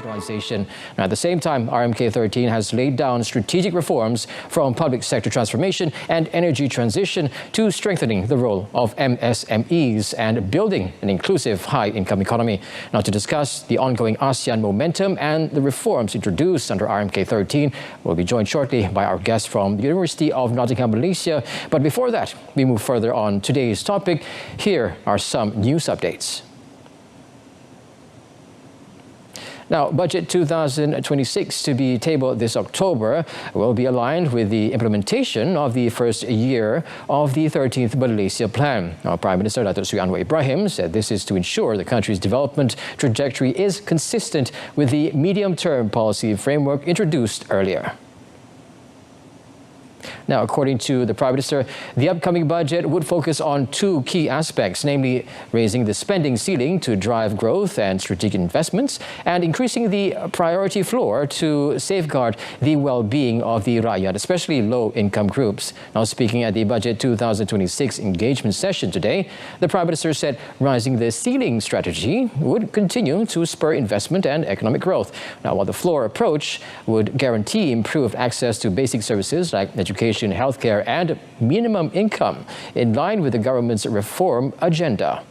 digitalization. Now, at the same time, RMK13 has laid down strategic reforms from public sector transformation and energy transition to strengthening the role of MSMEs and building an inclusive high-income economy. Now, to discuss the ongoing ASEAN momentum and the reforms introduced under RMK13, we'll be joined shortly by our guest from the University of Nottingham, Malaysia. But before that, we move further on today's topic. Here are some news updates. Now, Budget 2026 to be tabled this October will be aligned with the implementation of the first year of the 13th Malaysia Plan. Now, Prime Minister Datuk Seri Anwar Ibrahim said this is to ensure the country's development trajectory is consistent with the medium-term policy framework introduced earlier. Now, according to the Prime Minister, the upcoming budget would focus on two key aspects, namely raising the spending ceiling to drive growth and strategic investments, and increasing the priority floor to safeguard the well-being of the RAKYAT, especially low-income groups. Now, speaking at the Budget 2026 engagement session today, the Prime Minister said rising the ceiling strategy would continue to spur investment and economic growth. Now, while the floor approach would guarantee improved access to basic services like education, healthcare and minimum income in line with the government's reform agenda.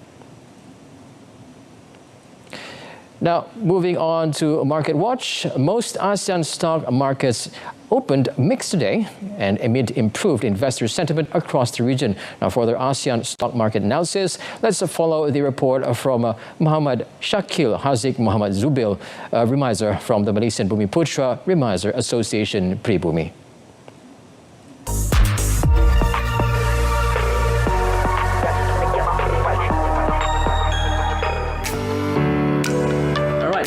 Now, moving on to Market Watch, most ASEAN stock markets opened mixed today and amid improved investor sentiment across the region. Now, for the ASEAN stock market analysis, let's follow the report from Muhammad Shakil Haziq Muhammad Zubil, remiser from the Malaysian Bumiputra Remiser Association Pribumi.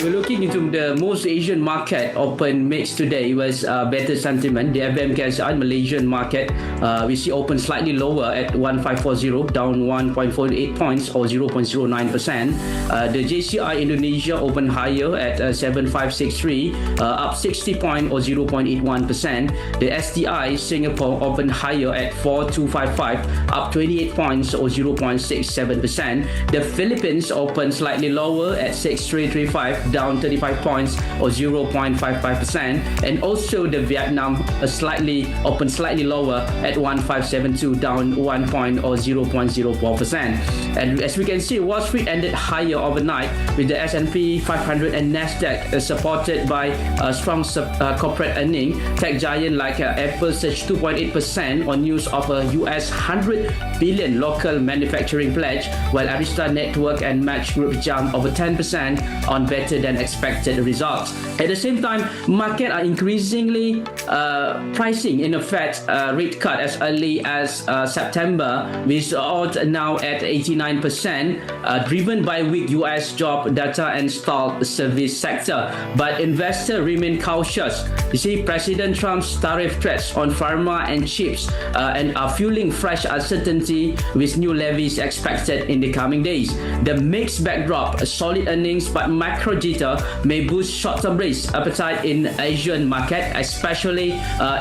We're looking into the most Asian market open mixed today. It was better sentiment. The FMKSI Malaysian market we see open slightly lower at 1540, down 1.48 points or 0.09%. The JCI Indonesia opened higher at 7563, up 60 points or 0.81%. The STI Singapore opened higher at 4255, up 28 points or 0.67%. The Philippines opened slightly lower at 6335, down 35 points or 0.55%, and also the Vietnam opened slightly lower at 1572, down 1 point or 0.04%. And as we can see, Wall Street ended higher overnight with the S&P 500 and Nasdaq supported by strong corporate earnings. Tech giant like Apple surged 2.8% on news of a US 100 billion local manufacturing pledge, while Arista Network and Match Group jumped over 10% on better than expected results. At the same time, markets are increasingly pricing in a Fed rate cut as early as September, with odds now at 89%, driven by weak US job data and stalled service sector. But investors remain cautious. You see, President Trump's tariff threats on pharma and chips and are fueling fresh uncertainty with new levies expected in the coming days. The mixed backdrop, solid earnings but macro data may boost short-term risk appetite in Asian market, especially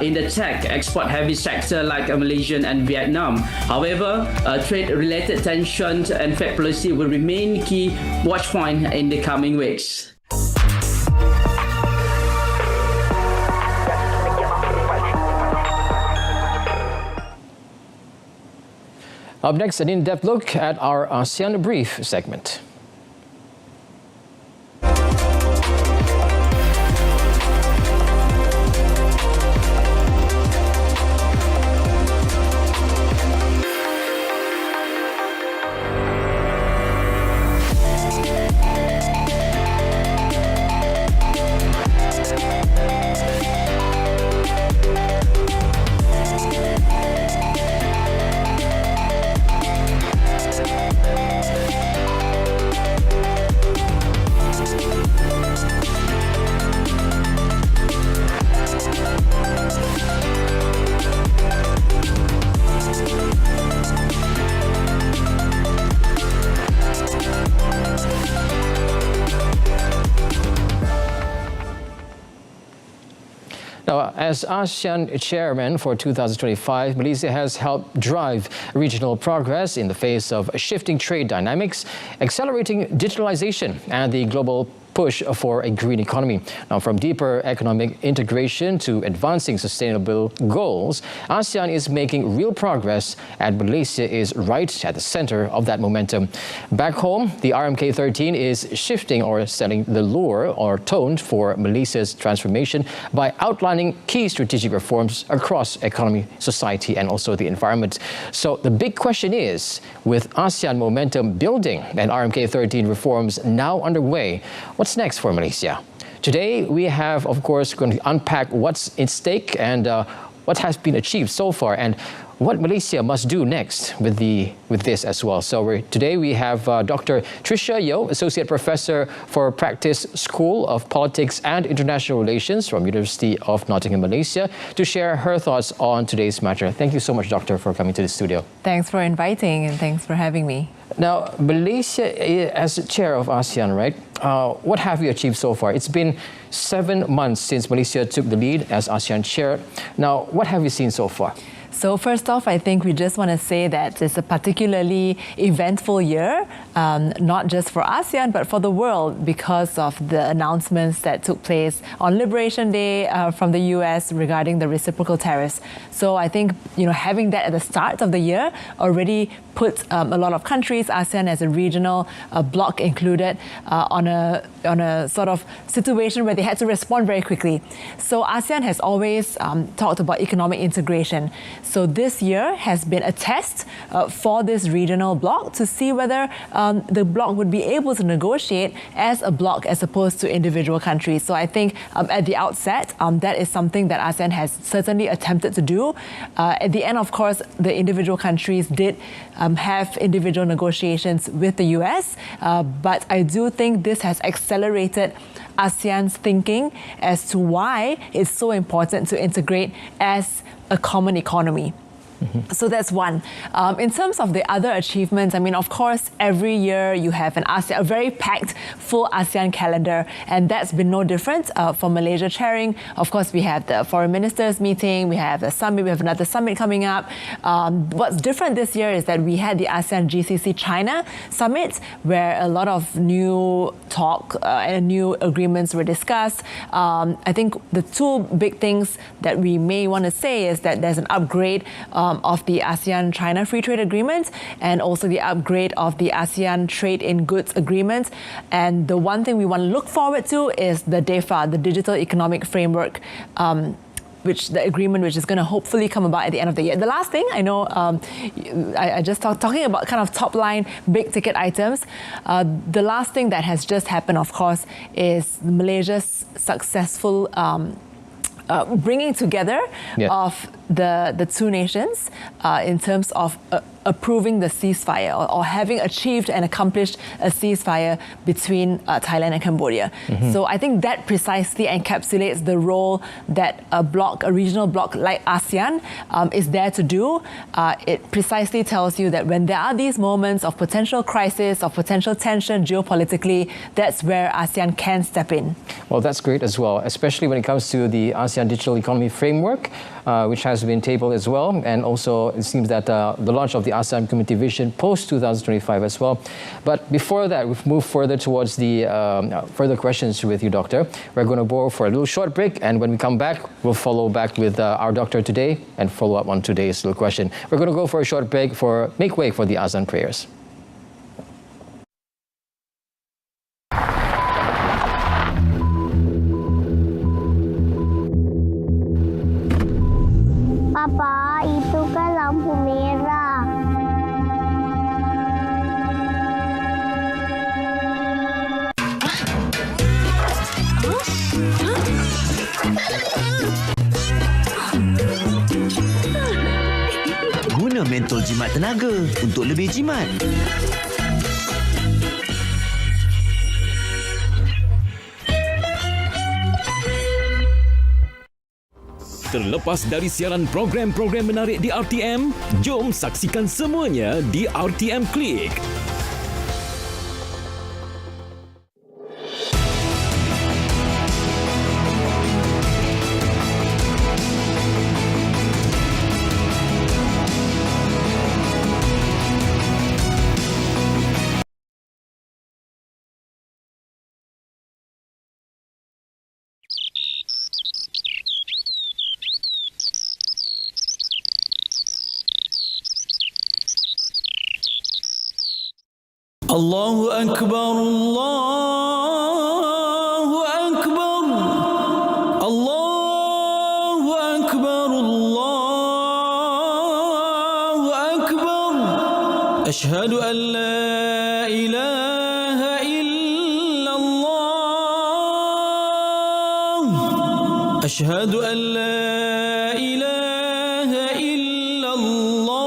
in the tech export-heavy sector like Malaysian and Vietnam. However, trade-related tensions and Fed policy will remain key watch point in the coming weeks. Up next, an in-depth look at our ASEAN Brief segment. Now, as ASEAN chairman for 2025, Malaysia has helped drive regional progress in the face of shifting trade dynamics, accelerating digitalization, and the global push for a green economy. Now, from deeper economic integration to advancing sustainable goals, ASEAN is making real progress, and Malaysia is right at the center of that momentum. Back home, the RMK13 is shifting or setting the lure or tone for Malaysia's transformation by outlining key strategic reforms across economy, society, and also the environment. So the big question is, with ASEAN momentum building and RMK13 reforms now underway, what's next for Malaysia? Today, we have, of course, going to unpack what's at stake and what has been achieved so far, and what Malaysia must do next with this as well. So today we have Dr. Tricia Yeoh, Associate Professor for Practice School of Politics and International Relations from University of Nottingham, Malaysia, to share her thoughts on today's matter. Thank you so much, Doctor, for coming to the studio. Thanks for inviting and thanks for having me. Now, Malaysia, as chair of ASEAN, right? What have you achieved so far? It's been 7 months since Malaysia took the lead as ASEAN chair. Now, what have you seen so far? So first off, I think we just want to say that it's a particularly eventful year, not just for ASEAN, but for the world, because of the announcements that took place on Liberation Day from the US regarding the reciprocal tariffs. So I think, having that at the start of the year already put a lot of countries, ASEAN as a regional bloc included, on a sort of situation where they had to respond very quickly. So ASEAN has always talked about economic integration. So this year has been a test for this regional bloc to see whether the bloc would be able to negotiate as a bloc as opposed to individual countries. So I think at the outset, that is something that ASEAN has certainly attempted to do. At the end, of course, the individual countries did have individual negotiations with the US, but I do think this has accelerated ASEAN's thinking as to why it's so important to integrate as a common economy. So that's one. In terms of the other achievements, I mean, of course, every year you have a very packed, full ASEAN calendar, and that's been no different for Malaysia chairing. Of course, we have the foreign ministers meeting, we have the summit, we have another summit coming up. What's different this year is that we had the ASEAN GCC China summit, where a lot of new talk and new agreements were discussed. I think the two big things that we may want to say is that there's an upgrade of the ASEAN-China Free Trade Agreement, and also the upgrade of the ASEAN Trade in Goods Agreement. And the one thing we want to look forward to is the DEFA, the Digital Economic Framework, which is going to hopefully come about at the end of the year. The last thing, I know, I just talking about kind of top-line, big-ticket items. The last thing that has just happened, of course, is Malaysia's successful bringing together of the two nations in terms of approving the ceasefire or having achieved and accomplished a ceasefire between Thailand and Cambodia. So I think that precisely encapsulates the role that a regional bloc like ASEAN is there to do. It precisely tells you that when there are these moments of potential crisis, of potential tension geopolitically, that's where ASEAN can step in. Well, that's great as well, especially when it comes to the ASEAN Digital Economy Framework, which has been tabled as well. And also, it seems that the launch of the ASEAN Community Vision post-2025 as well. But before that, we've moved further towards the further questions with you, Doctor. We're going to go for a little short break, and when we come back, we'll follow back with our doctor today and follow up on today's little question. We're going to go for a short break for make way for the Azan prayers. Papa, itu kan lampu merah. Guna mentol jimat tenaga untuk lebih jimat. Terlepas dari siaran program-program menarik di RTM, jom saksikan semuanya di RTM Klik. Allahu Akbar, Allahu Akbar, Allahu Akbar, Allahu Akbar. Ashhadu an la ilaha illallah. Ashhadu an la ilaha illallah.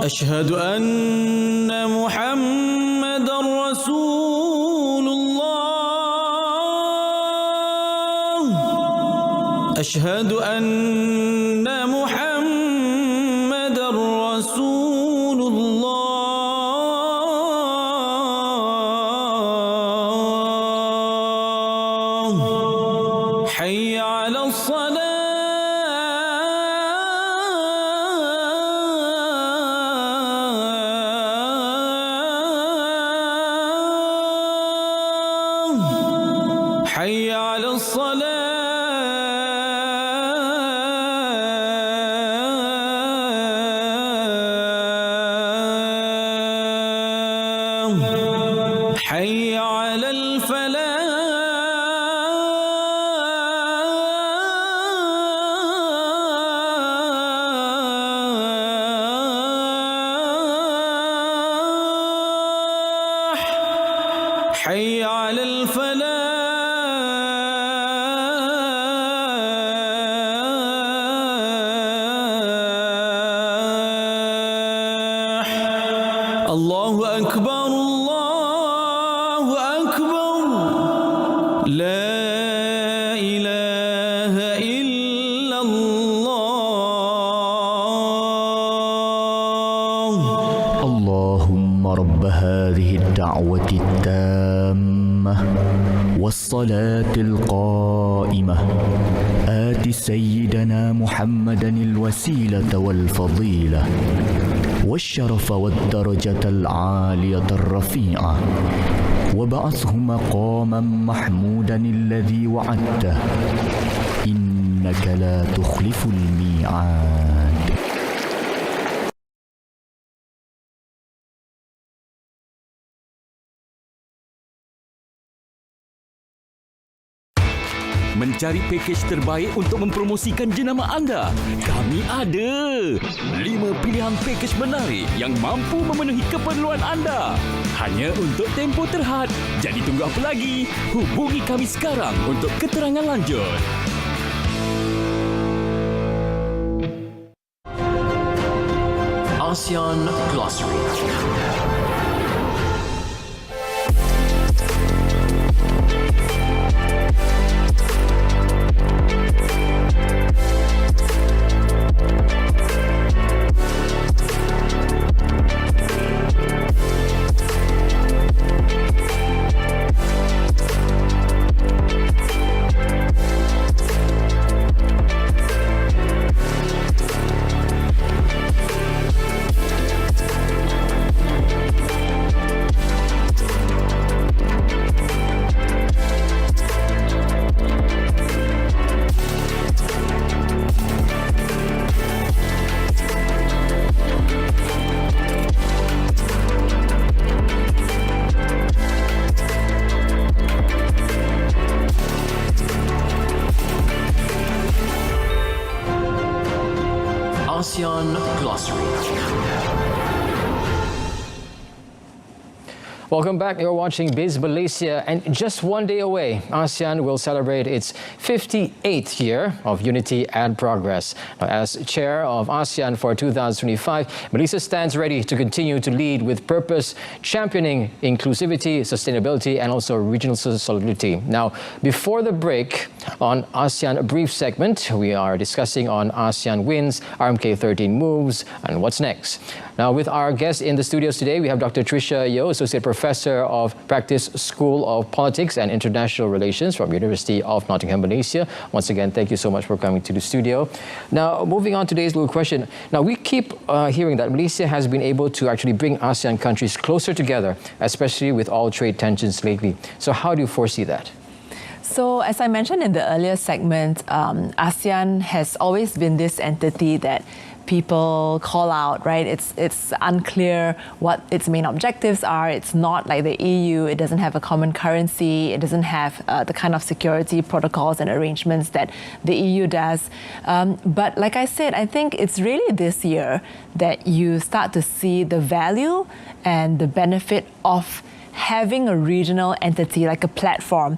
أشهد أن محمدًا رسول الله. أشهد أن محمدًا رسول الله. حي على الصلاة. حي على الصلاة. حي على الفلاح. حي على الفلاح. الله أكبر، الله أكبر. لا إله إلا الله. اللهم رب هذه الدعوة التامة والصلاة القائمة آت سيدنا محمدا الوسيلة والفضيلة والشرف والدرجة العالية الرفيعة وبعثه مقاما محمودا الذي وعدته إنك لا تخلف الميعاد. Mencari pakej terbaik untuk mempromosikan jenama anda? Kami ada 5 pilihan pakej menarik yang mampu memenuhi keperluan anda. Hanya untuk tempoh terhad. Jadi tunggu apa lagi? Hubungi kami sekarang untuk keterangan lanjut. Asean Glossary. Asean Glossary. Welcome back. You're watching Biz Malaysia, and just one day away, ASEAN will celebrate its 58th year of unity and progress. Now, as chair of ASEAN for 2025, Malaysia stands ready to continue to lead with purpose, championing inclusivity, sustainability, and also regional solidarity. Now, before the break, on ASEAN Brief segment, we are discussing on ASEAN wins, RMK13 moves, and what's next. Now, with our guests in the studios today, we have Dr. Tricia YEOH, Associate Professor of Practice School of Politics and International Relations from University of Nottingham, Malaysia. Once again, thank you so much for coming to the studio. Now, moving on to today's little question. Now, we keep hearing that Malaysia has been able to actually bring ASEAN countries closer together, especially with all trade tensions lately. So how do you foresee that? So as I mentioned in the earlier segment, ASEAN has always been this entity that people call out, right? It's unclear what its main objectives are. It's not like the EU. It doesn't have a common currency. It doesn't have the kind of security protocols and arrangements that the EU does. But like I said, I think it's really this year that you start to see the value and the benefit of having a regional entity, like a platform.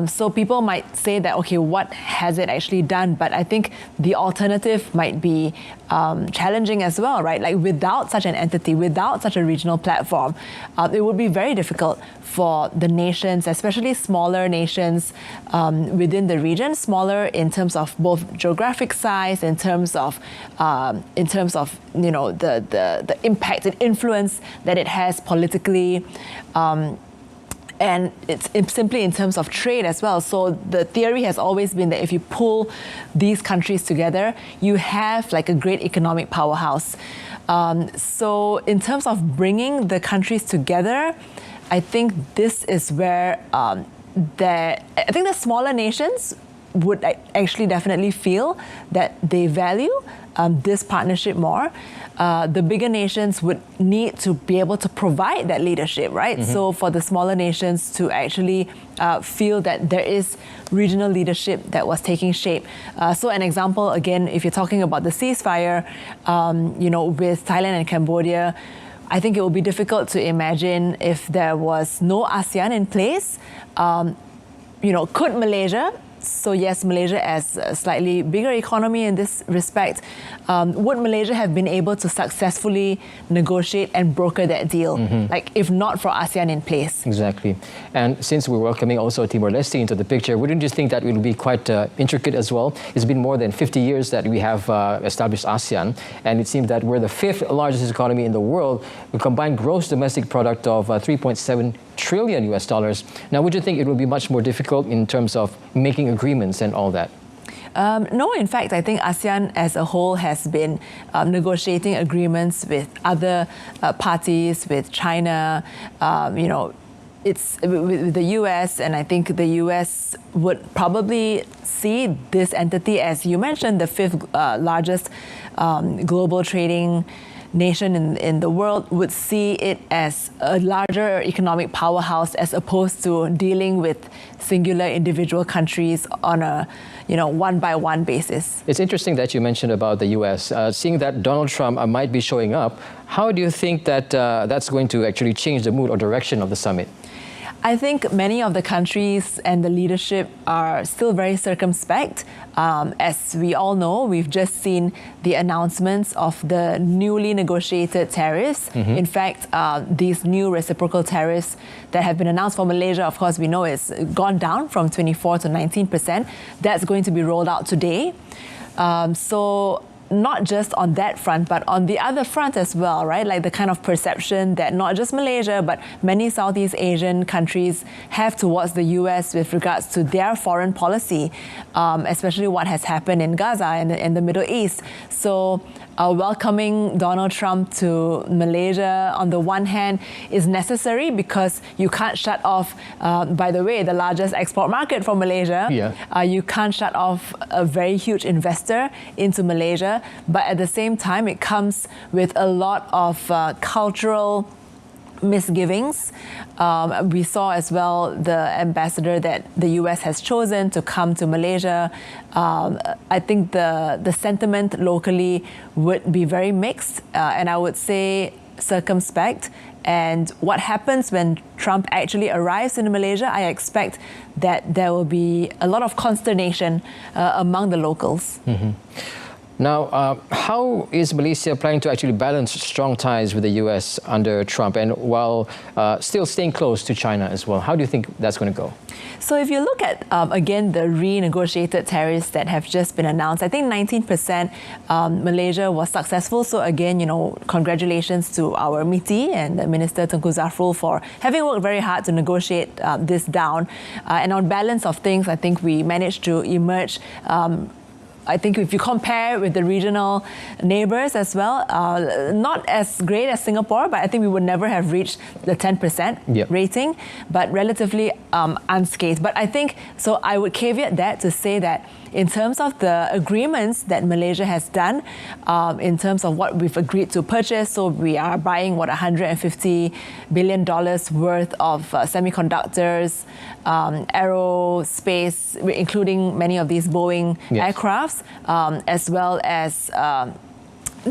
So people might say that, okay, what has it actually done? But I think the alternative might be challenging as well, right? Like without such an entity, without such a regional platform, it would be very difficult for the nations, especially smaller nations within the region, smaller in terms of both geographic size, in terms of you know the impact and influence that it has politically. And it's simply in terms of trade as well. So the theory has always been that if you pull these countries together, you have like a great economic powerhouse. So in terms of bringing the countries together, I think this is where I think the smaller nations would actually definitely feel that they value this partnership more. The bigger nations would need to be able to provide that leadership, right? Mm-hmm. So for the smaller nations to actually feel that there is regional leadership that was taking shape. So an example, again, if you're talking about the ceasefire, you know, with Thailand and Cambodia, I think it would be difficult to imagine if there was no ASEAN in place. You know, could Malaysia, so yes, Malaysia as a slightly bigger economy in this respect, would Malaysia have been able to successfully negotiate and broker that deal, like if not for ASEAN in place? Exactly. And since we're welcoming also Timor-Leste into the picture, wouldn't you think that it will be quite intricate as well? It's been more than 50 years that we have established ASEAN, and it seems that we're the 5th largest economy in the world with combined gross domestic product of $3.7 trillion US dollars. Now, would you think it will be much more difficult in terms of making agreements and all that? No, in fact, I think ASEAN as a whole has been negotiating agreements with other parties, with China, you know, it's with the US, and I think the US would probably see this entity, as you mentioned, the 5th largest global trading nation in the world, would see it as a larger economic powerhouse as opposed to dealing with singular individual countries on a, you know, one-by-one basis. It's interesting that you mentioned about the US. Seeing that Donald Trump might be showing up, how do you think that that's going to actually change the mood or direction of the summit? I think many of the countries and the leadership are still very circumspect. As we all know, we've just seen the announcements of the newly negotiated tariffs. In fact, these new reciprocal tariffs that have been announced for Malaysia, of course, we know it's gone down from 24% to 19%. That's going to be rolled out today. So not just on that front, but on the other front as well, right? Like the kind of perception that not just Malaysia, but many Southeast Asian countries have towards the US with regards to their foreign policy, especially what has happened in Gaza and in the Middle East. So welcoming Donald Trump to Malaysia, on the one hand, is necessary because you can't shut off, by the way, the largest export market for Malaysia. Yeah. You can't shut off a very huge investor into Malaysia. But at the same time, it comes with a lot of cultural misgivings. We saw as well the ambassador that the US has chosen to come to Malaysia. I think the sentiment locally would be very mixed, and I would say circumspect. And what happens when Trump actually arrives in Malaysia, I expect that there will be a lot of consternation among the locals. Now, how is Malaysia planning to actually balance strong ties with the US under Trump, and while still staying close to China as well? How do you think that's going to go? So if you look at, again, the renegotiated tariffs that have just been announced, I think 19% Malaysia was successful. So again, you know, congratulations to our MITI and the Minister Tengku Zafrul for having worked very hard to negotiate this down. And on balance of things, I think we managed to emerge I think if you compare with the regional neighbors as well, not as great as Singapore, but I think we would never have reached the 10% rating, but relatively unscathed. But I think, so I would caveat that to say that in terms of the agreements that Malaysia has done, in terms of what we've agreed to purchase, so we are buying, $150 billion worth of semiconductors, aerospace, including many of these Boeing aircrafts, as well as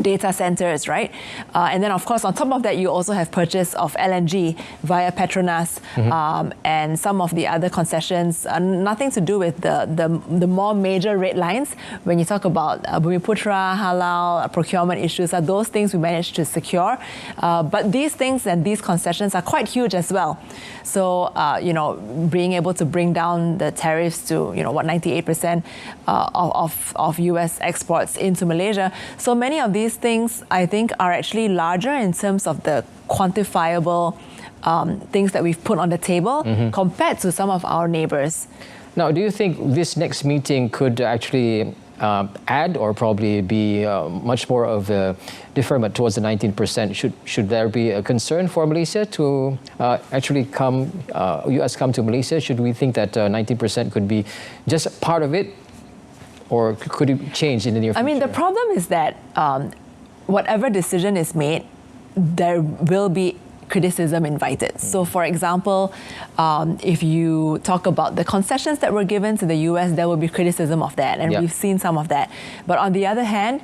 data centers, right? And then, of course, on top of that, you also have purchase of LNG via Petronas, and some of the other concessions, nothing to do with the more major red lines. When you talk about Bumiputra, halal, procurement issues, are those things we managed to secure. But these things and these concessions are quite huge as well. So, being able to bring down the tariffs to, 98% of US exports into Malaysia. So many of these things, I think, are actually larger in terms of the quantifiable things that we've put on the table compared to some of our neighbors. Now, do you think this next meeting could actually add or probably be much more of a deferment towards the 19%? Should there be a concern for Malaysia to actually US come to Malaysia? Should we think that 19% could be just part of it? Or could it change in the near future? I mean, the problem is that whatever decision is made, there will be criticism invited. So, for example, if you talk about the concessions that were given to the US, there will be criticism of that, and we've seen some of that. But on the other hand,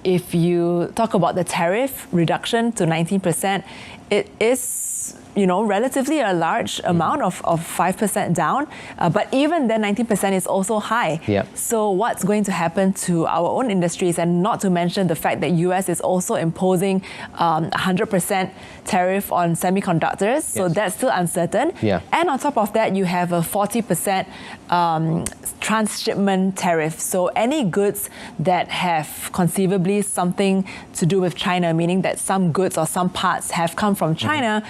if you talk about the tariff reduction to 19%, it is relatively a large amount of 5% down, but even then 19% is also high. So what's going to happen to our own industries, and not to mention the fact that US is also imposing 100% tariff on semiconductors, so that's still uncertain. And on top of that, you have a 40% transshipment tariff. So any goods that have conceivably something to do with China, meaning that some goods or some parts have come from China,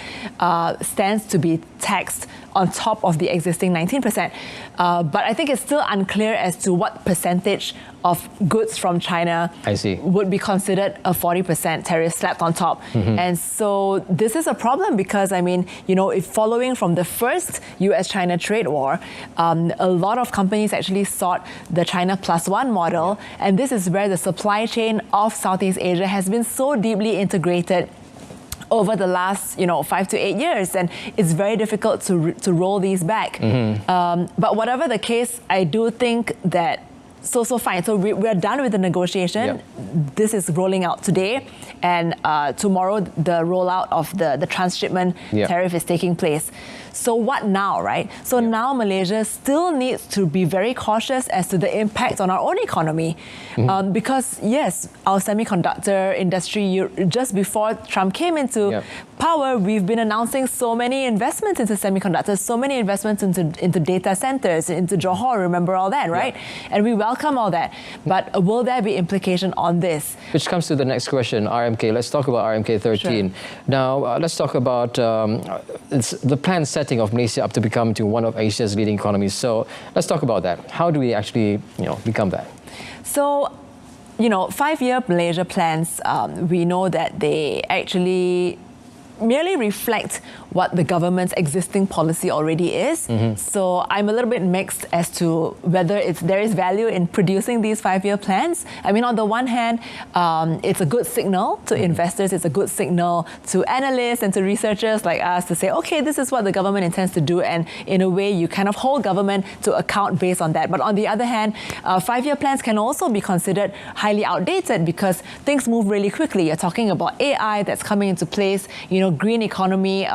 stands to be taxed on top of the existing 19%. But I think it's still unclear as to what percentage of goods from China would be considered a 40% tariff slapped on top. And so this is a problem because, I mean, if following from the first US-China trade war, a lot of companies actually sought the China Plus One model. And this is where the supply chain of Southeast Asia has been so deeply integrated over the last 5 to 8 years, and it's very difficult to roll these back. But whatever the case, I do think that so fine. So we're done with the negotiation. This is rolling out today, and tomorrow the rollout of the transshipment tariff is taking place. So what now, right? So now Malaysia still needs to be very cautious as to the impact on our own economy. Because yes, our semiconductor industry, just before Trump came into power, we've been announcing so many investments into semiconductors, so many investments into data centers, into Johor, remember all that, right? And we welcome all that. But will there be implication on this? Which comes to the next question, RMK. Let's talk about RMK13. Now, let's talk about the planned setting of Malaysia up to become one of Asia's leading economies. So let's talk about that. How do we actually, become that? So, 5-year Malaysia plans, we know that they actually merely reflect what the government's existing policy already is. So I'm a little bit mixed as to whether there is value in producing these 5-year plans. I mean, on the one hand, it's a good signal to investors, it's a good signal to analysts and to researchers like us to say, okay, this is what the government intends to do, and in a way you kind of hold government to account based on that. But on the other hand, 5-year plans can also be considered highly outdated because things move really quickly. You're talking about AI that's coming into place, green economy,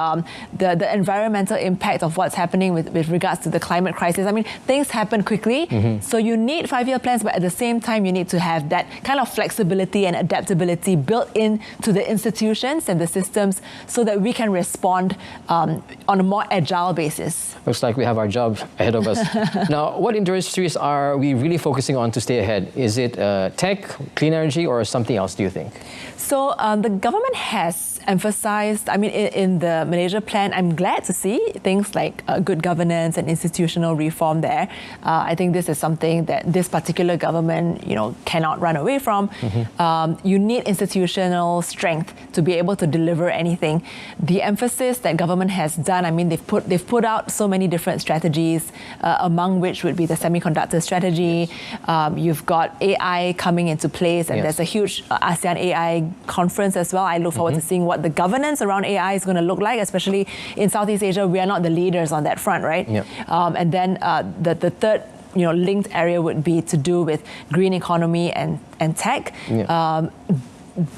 the environmental impact of what's happening with regards to the climate crisis. I mean, things happen quickly. So you need 5-year plans, but at the same time, you need to have that kind of flexibility and adaptability built into the institutions and the systems so that we can respond on a more agile basis. Looks like we have our job ahead of us. Now, what industries are we really focusing on to stay ahead? Is it tech, clean energy, or something else, do you think? So the government has emphasized honest, I mean, in the Malaysia plan, I'm glad to see things like good governance and institutional reform there. I think this is something that this particular government, cannot run away from. You need institutional strength to be able to deliver anything. The emphasis that government has done, I mean, they've put out so many different strategies, among which would be the semiconductor strategy. You've got AI coming into place, and there's a huge ASEAN AI conference as well. I look forward to seeing what the governance around AI is going to look like, especially in Southeast Asia. We are not the leaders on that front, right? And then the third linked area would be to do with green economy and tech.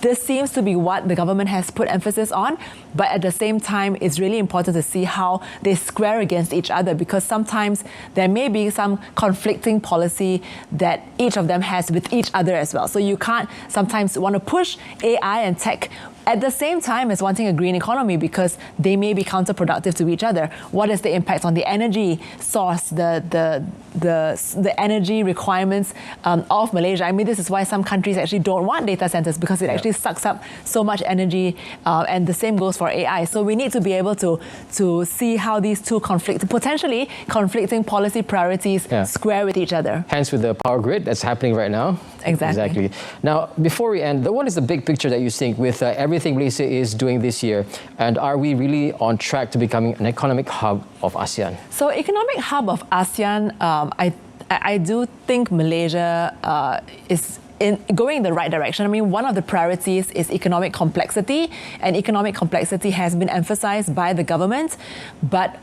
This seems to be what the government has put emphasis on, but at the same time, it's really important to see how they square against each other, because sometimes there may be some conflicting policy that each of them has with each other as well. So you can't sometimes want to push AI and tech at the same time as wanting a green economy, because they may be counterproductive to each other. What is the impact on the energy source, the energy requirements of Malaysia? I mean, this is why some countries actually don't want data centers, because it actually sucks up so much energy, and the same goes for AI. So we need to be able to see how these two potentially conflicting policy priorities square with each other. Hence with the power grid that's happening right now. Exactly. Now, before we end, what is the big picture that you think with everything Malaysia is doing this year, and are we really on track to becoming an economic hub of ASEAN? So, economic hub of ASEAN, I do think Malaysia is going in the right direction. I mean, one of the priorities is economic complexity, and economic complexity has been emphasized by the government. But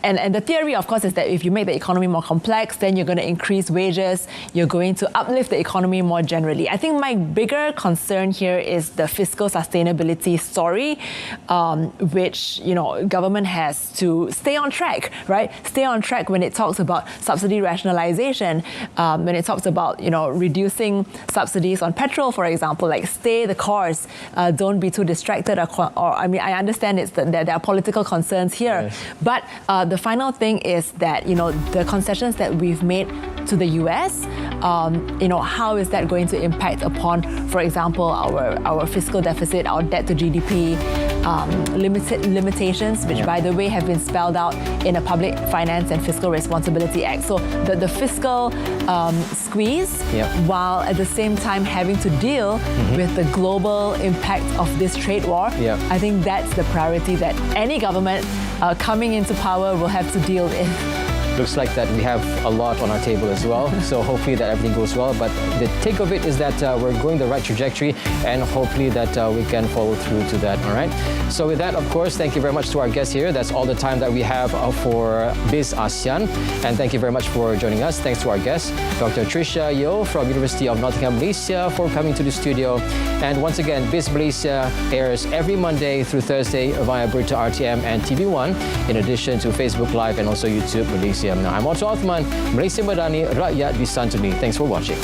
and the theory, of course, is that if you make the economy more complex, then you're going to increase wages, you're going to uplift the economy more generally. I think my bigger concern here is the fiscal sustainability story, which, government has to stay on track, right? Stay on track when it talks about subsidy rationalization, when it talks about, reducing subsidies on petrol, for example, like stay the course, don't be too distracted, or I mean, I understand that there are political concerns here, but the final thing is that, the concessions that we've made to the US, how is that going to impact upon, for example, our fiscal deficit, our debt to GDP, limitations, which, by the way, have been spelled out in a Public Finance and Fiscal Responsibility Act. So the fiscal squeeze, while at the same time having to deal with the global impact of this trade war, I think that's the priority that any government coming into power will have to deal with. Looks like that we have a lot on our table as well. So hopefully that everything goes well. But the take of it is that we're going the right trajectory, and hopefully that we can follow through to that. All right. So with that, of course, thank you very much to our guests here. That's all the time that we have for Biz ASEAN. And thank you very much for joining us. Thanks to our guests, Dr. Tricia Yeoh from University of Nottingham, Malaysia, for coming to the studio. And once again, Biz Malaysia airs every Monday through Thursday via Berita RTM and TV1, in addition to Facebook Live and also YouTube Malaysia. Now, I'm Otto Othman, Malaysia Madani, RAKYAT DISANTUNI. Thanks for watching.